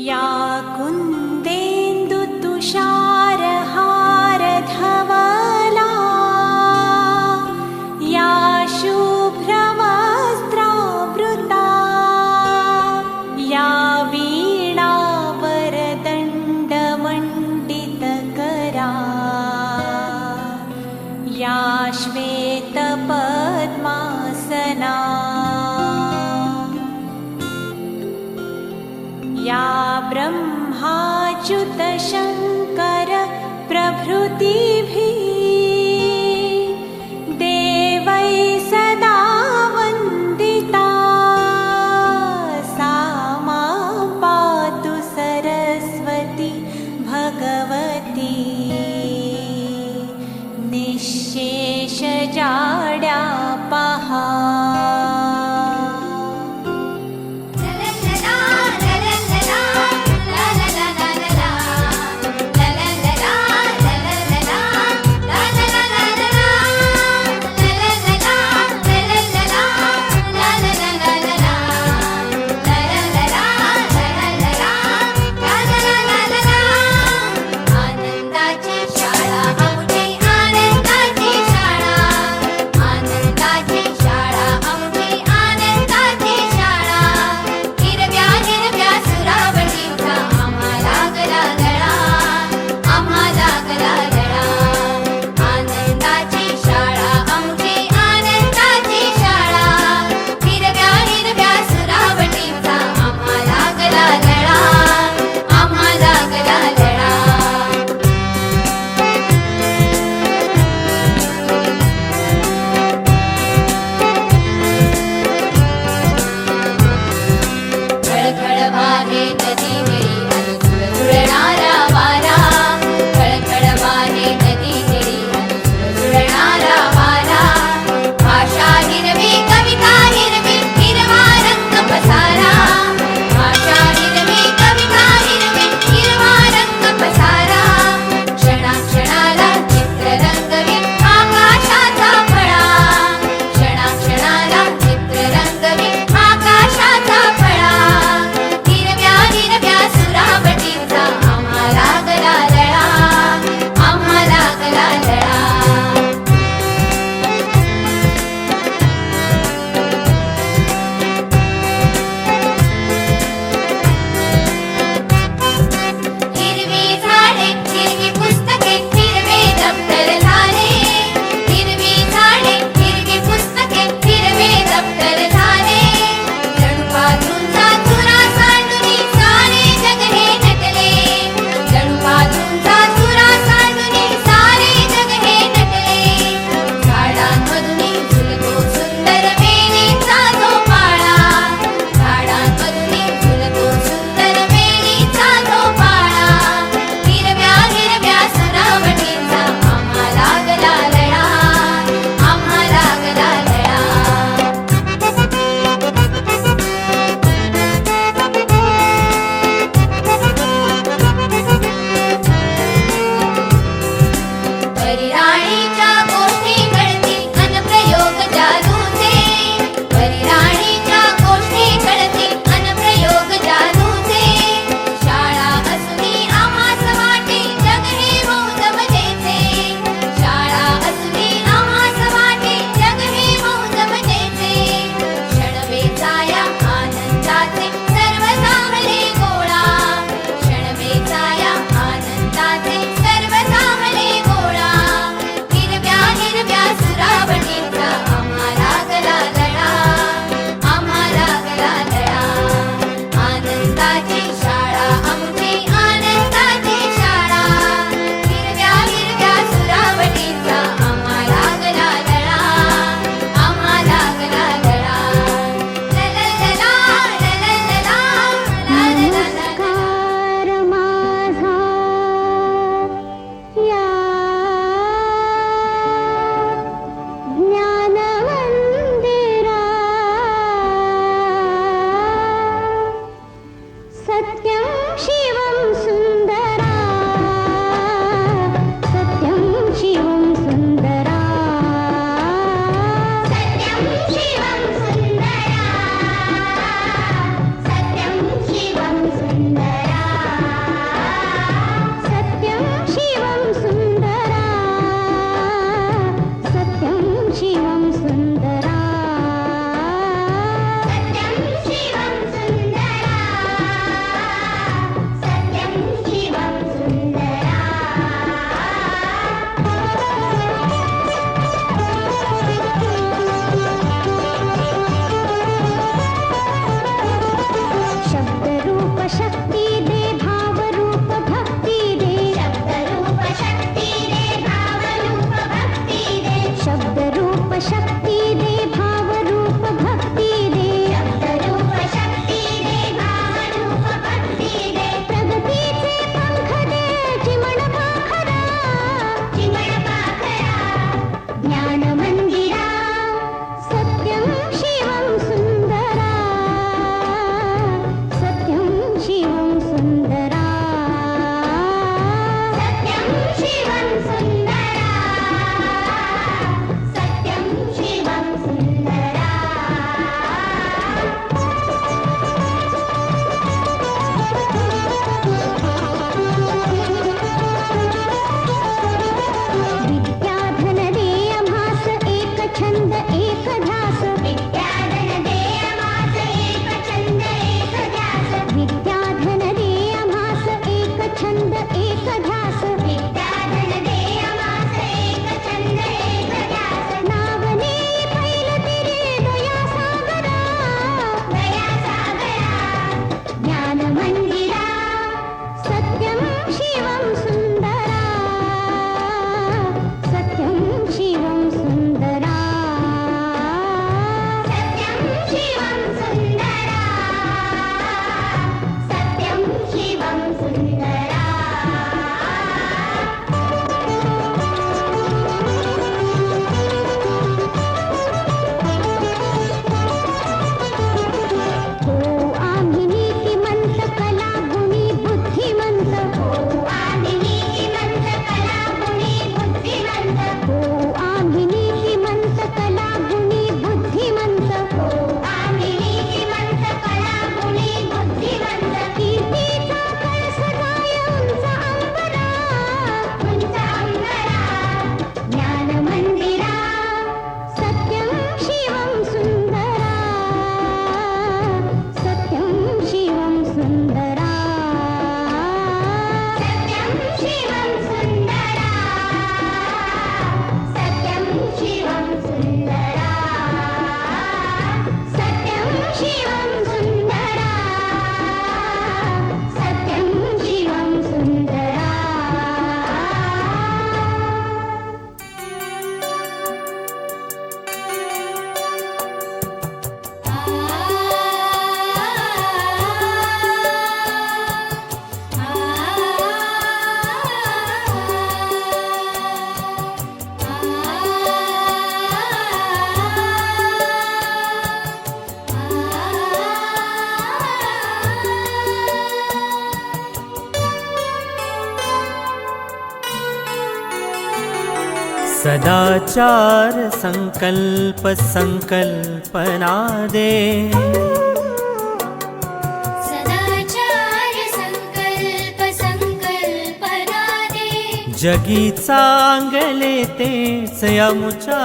या कुन्देन्दुतुषारहारधवला या शुभ्रवस्त्रावृता या वीणावरदण्डमण्डितकरा या श्वेतपद्मासना या ब्रह्माच्युतशङ्कर सदाचार संकल्प संकल्पना दे, सदाचार संकल्प संकल्पना दे, जगी चांगले तेच आमुच्या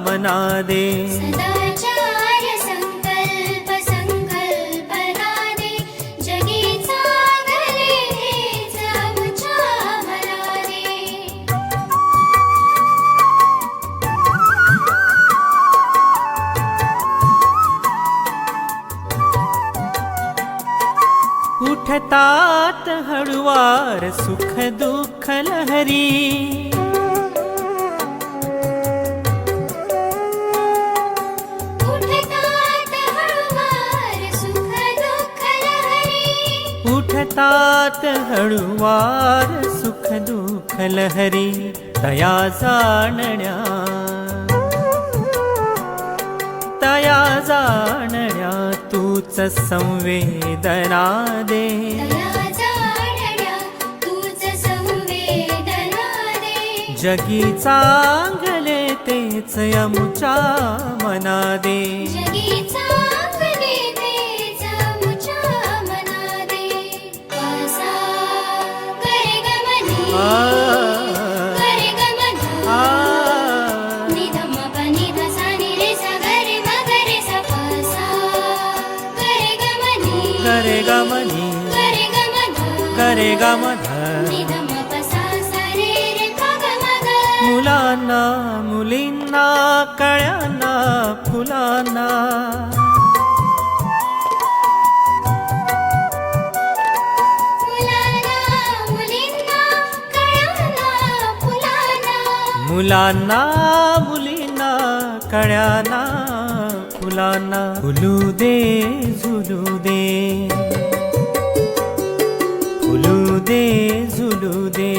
मना दे. सदाचार संकल्प संकल्पना दे, जगी चांगले तेच आमच्या मना दे. उठतात हळुवार सुख दुःख लहरी, उठतात हळुवार सुख दुःख लहरी, उठतात हळुवार सुख दुःख लहरी. तया जाणण्या तया जाणण्या तूच संवेदना दे, तया जाणण्या तूच संवेदना दे, जगी चांगले तेच आमुच्या मना दे. जगी चांगले तेच आमच्या मना दे. असा करे गमनी, करे गमनी, निधम पनी धसा नि रे सा गरे म गरे सा असा करे गमनी, करे गमनी करे गमनी, करे गमध. निधम पसा सा रे रे ग ग म ग. मुलांना मुलींना कळ्यांना फुलांना, मुलांना मुलींना कळ्यांना फुलांना, मुलांना मुलींना कळ्यांना फुलांना. फुलू दे झुलू दे, फुलू दे झुलू दे,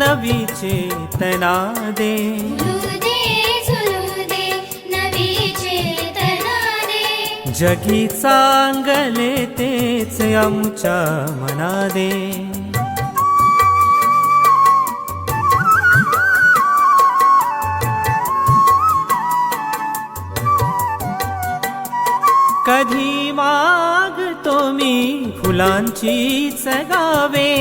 नवी चेतना दे. झुलू दे नवी चेतना दे, जगी चांगले तेच आमच्या मना दे. कधी मागतो मी फुलांचीच गावे,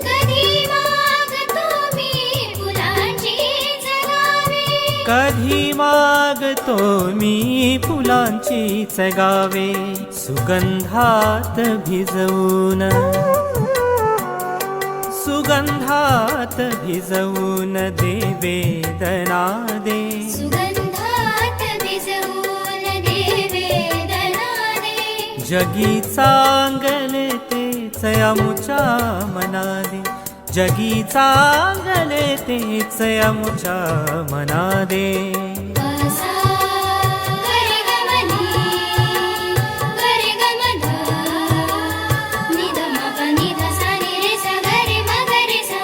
कधी मागतो मी फुलांची जगावे, कधी मागतो मी फुलांचीच गावे. सुगंधात भिजवून सुगंधात भिजवून दे वेदना दे, सुगंधात भिजवून दे वेदना दे, जगी चांगले तेच आमुच्या मना दे. जगी चांगले तेच आमुच्या मना दे. असा करे गमनी, करे गमध, निधम पनी धसा नि रे सा गरे म गरे सा.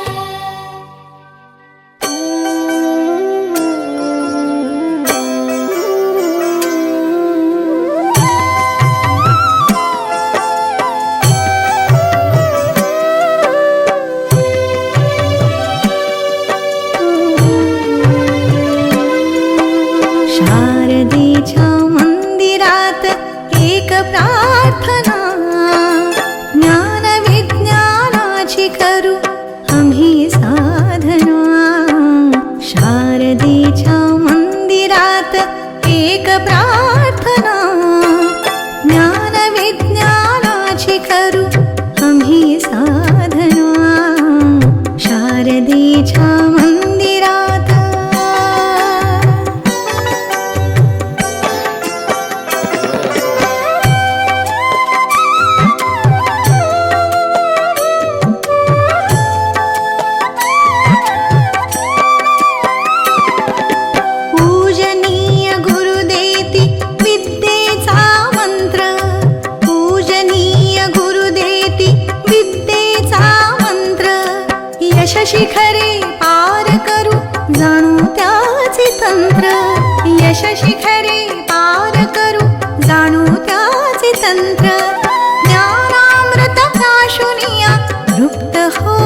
शारदेच्या मंदिरात एक प्रार्थना, ज्ञान विज्ञानाची करू आम्ही साधना. शारदेच्या मंदिरात एक प्रार्थना, ज्ञान विज्ञानाची करू आम्ही साधना. शारदेच्या मंदिरात पूजनीय गुरुदेती विद्येचा मंत्र, पूजनीय गुरुदेती विद्येचा मंत्र. यश शिखरे पार करू जाणू त्याचे तंत्र, यश शिखरे पार करू जाणू त्याचे तंत्र. ज्ञानामृत प्राशुनिया तृप्त हो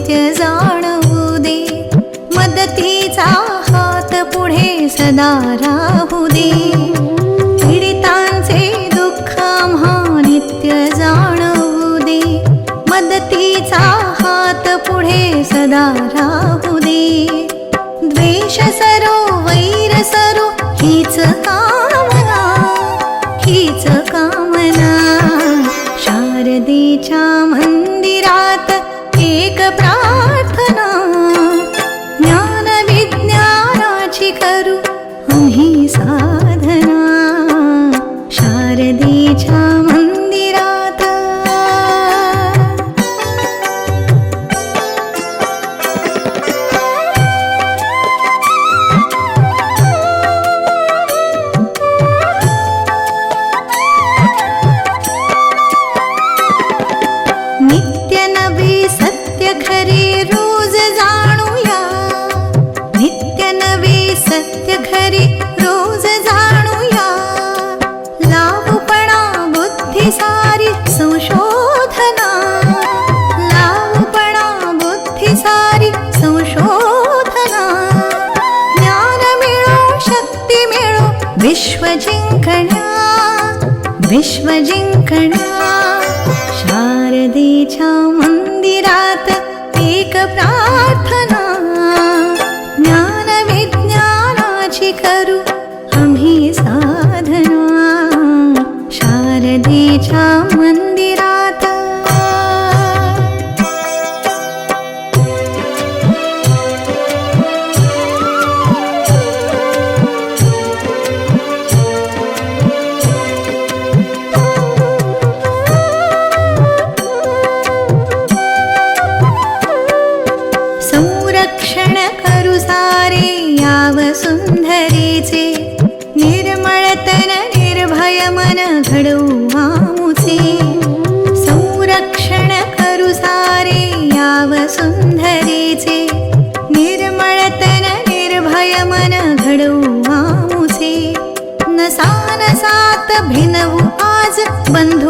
नित्य जाणवू दे. मदतीचा हात पुढे सदा राहू दे. पीडितांचे दुःख आम्हा नित्य जाणवू दे. मदतीचा हात पुढे सदा राहू दे. द्वेष सरो वैर सरो हीच कामना, हीच कामना. शारदेच्या मंदिरात एक प्रार्थना, ज्ञान विज्ञानाची करू आम्ही साधना. शारदेच्या मंदिरात नित्य नवे सत्य खरे रोज जाणूया. नित्य नवे सत्य खरे रोज जाणूया. लाभपणा बुद्धी सारी संशोधना, लाभपणा बुद्धी सारी संशोधना. ज्ञान मिळो शक्ती मिळो विश्व जिंकण्या, विश्व जिंकण्या. शारदेच्या मंदिरात एक प्रार्थना, ज्ञान विज्ञानाची करू आम्ही साधना. शारदेच्या मंदिरात संरक्षण करू सारे याव सुंदरीचे. निर्मळतन निर्भय मन घडवू आमुचे. संरक्षण करू सारे याव सुंदरीचे. निर्मळतन निर्भय मन घडवू आमुचे. नसा नसात भिनवू आज बंधु